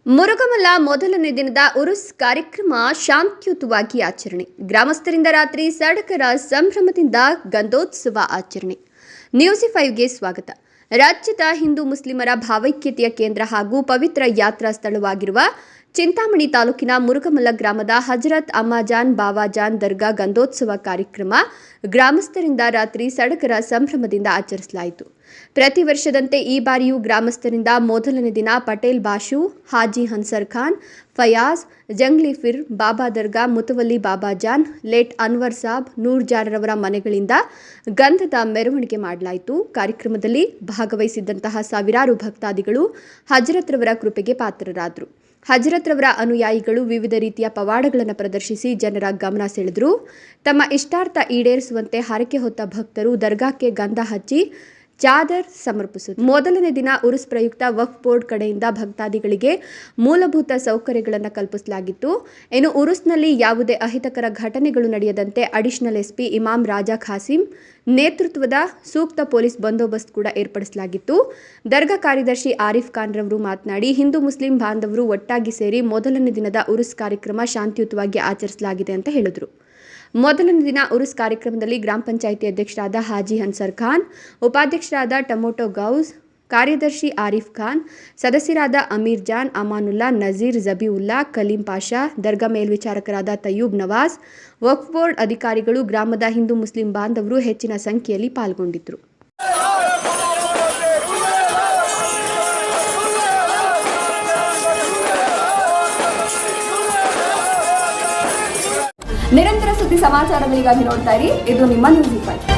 ಮುರುಗಮಲ್ಲ ಮೊದಲನೇ ದಿನದ ಉರುಸ್ ಕಾರ್ಯಕ್ರಮ ಶಾಂತಿಯುತವಾಗಿ ಆಚರಣೆ. ಗ್ರಾಮಸ್ಥರಿಂದ ರಾತ್ರಿ ಸಡಗರ ಸಂಭ್ರಮದಿಂದ ಗಂಧೋತ್ಸವ ಆಚರಣೆ. ನ್ಯೂಸ್ 5ಗೆ ಸ್ವಾಗತ. ರಾಜ್ಯದ ಹಿಂದೂ ಮುಸ್ಲಿಮರ ಭಾವೈಕ್ಯತೆಯ ಕೇಂದ್ರ ಹಾಗೂ ಪವಿತ್ರ ಯಾತ್ರಾ ಸ್ಥಳವಾಗಿರುವ ಚಿಂತಾಮಣಿ ತಾಲೂಕಿನ ಮುರುಗಮಲ್ಲ ಗ್ರಾಮದ ಹಜರತ್ ಅಮ್ಮಾಜಾನ್ ಬಾವಾಜಾನ್ ದರ್ಗಾ ಗಂಧೋತ್ಸವ ಕಾರ್ಯಕ್ರಮ ಗ್ರಾಮಸ್ಥರಿಂದ ರಾತ್ರಿ ಸಡಗರ ಸಂಭ್ರಮದಿಂದ ಆಚರಿಸಲಾಯಿತು. ಪ್ರತಿ ವರ್ಷದಂತೆ ಈ ಬಾರಿಯೂ ಗ್ರಾಮಸ್ಥರಿಂದ ಮೊದಲನೇ ದಿನ ಪಟೇಲ್ ಬಾಷು, ಹಾಜಿ ಹನ್ಸರ್ ಖಾನ್, ಫಯಾಜ್, ಜಂಗ್ಲಿ ಫಿರ್, ಬಾಬಾ ದರ್ಗಾ, ಮುತವಲ್ಲಿ ಬಾಬಾಜಾನ್, ಲೇಟ್ ಅನ್ವರ್ ಸಾಬ್, ನೂರ್ ಜಾರರವರ ಮನೆಗಳಿಂದ ಗಂಧದ ಮೆರವಣಿಗೆ ಮಾಡಲಾಯಿತು. ಕಾರ್ಯಕ್ರಮದಲ್ಲಿ ಭಾಗವಹಿಸಿದ್ದಂತಹ ಸಾವಿರಾರು ಭಕ್ತಾದಿಗಳು ಹಜರತ್ ರವರ ಕೃಪೆಗೆ ಪಾತ್ರರಾದರು. ಹಜರತ್ ರವರ ಅನುಯಾಯಿಗಳು ವಿವಿಧ ರೀತಿಯ ಪವಾಡಗಳನ್ನು ಪ್ರದರ್ಶಿಸಿ ಜನರ ಗಮನ ಸೆಳೆದರು. ತಮ್ಮ ಇಷ್ಟಾರ್ಥ ಈಡೇರಿಸುವಂತೆ ಹರಕೆ ಹೊತ್ತ ಭಕ್ತರು ದರ್ಗಾಕ್ಕೆ ಗಂಧ ಹಚ್ಚಿ ಚಾದರ್ ಸಮರ್ಪಿಸಿದರು. ಮೊದಲನೇ ದಿನ ಉರುಸ್ ಪ್ರಯುಕ್ತ ವಕ್ಫ್ ಬೋರ್ಡ್ ಕಡೆಯಿಂದ ಭಕ್ತಾದಿಗಳಿಗೆ ಮೂಲಭೂತ ಸೌಕರ್ಯಗಳನ್ನು ಕಲ್ಪಿಸಲಾಗಿತ್ತು. ಇನ್ನು ಉರುಸ್ನಲ್ಲಿ ಯಾವುದೇ ಅಹಿತಕರ ಘಟನೆಗಳು ನಡೆಯದಂತೆ ಅಡಿಷನಲ್ ಎಸ್ಪಿ ಇಮಾಮ್ ರಾಜಾ ಖಾಸಿಂ ನೇತೃತ್ವದ ಸೂಕ್ತ ಪೊಲೀಸ್ ಬಂದೋಬಸ್ತ್ ಕೂಡ ಏರ್ಪಡಿಸಲಾಗಿತ್ತು. ದರ್ಗಾ ಕಾರ್ಯದರ್ಶಿ ಆರಿಫ್ ಖಾನ್ ರವರು ಮಾತನಾಡಿ, ಹಿಂದೂ ಮುಸ್ಲಿಂ ಬಾಂಧವರು ಒಟ್ಟಾಗಿ ಸೇರಿ ಮೊದಲನೇ ದಿನದ ಉರುಸ್ ಕಾರ್ಯಕ್ರಮ ಶಾಂತಿಯುತವಾಗಿ ಆಚರಿಸಲಾಗಿದೆ ಅಂತ ಹೇಳಿದರು. ಮೊದಲನೇ ದಿನ ಉರುಸ್ ಕಾರ್ಯಕ್ರಮದಲ್ಲಿ ಗ್ರಾಮ ಪಂಚಾಯಿತಿ ಅಧ್ಯಕ್ಷರಾದ ಹಾಜಿ ಹನ್ಸರ್ ಖಾನ್, ಉಪಾಧ್ಯಕ್ಷರಾದ ಟಮೋಟೋ ಗೌಸ್, ಕಾರ್ಯದರ್ಶಿ ಆರಿಫ್ ಖಾನ್, ಸದಸ್ಯರಾದ ಅಮೀರ್ ಜಾನ್, ಅಮಾನುಲ್ಲಾ, ನಜೀರ್, ಜಬೀವುಲ್ಲಾ, ಕಲೀಂ ಪಾಷಾ, ದರ್ಗಾ ಮೇಲ್ವಿಚಾರಕರಾದ ತಯ್ಯೂಬ್ ನವಾಜ್, ವಕ್ಫ್ ಬೋರ್ಡ್ ಅಧಿಕಾರಿಗಳು, ಗ್ರಾಮದ ಹಿಂದೂ ಮುಸ್ಲಿಂ ಬಾಂಧವರು ಹೆಚ್ಚಿನ ಸಂಖ್ಯೆಯಲ್ಲಿ ಪಾಲ್ಗೊಂಡಿದ್ದರು. ನಿರಂತರ ಸುದ್ದಿ ಸಮಾಚಾರಗಳಿಗಾಗಿ ನೋಡ್ತಾ ಇರಿ. ಇದು ನಿಮ್ಮ ನ್ಯೂಸ್ 5.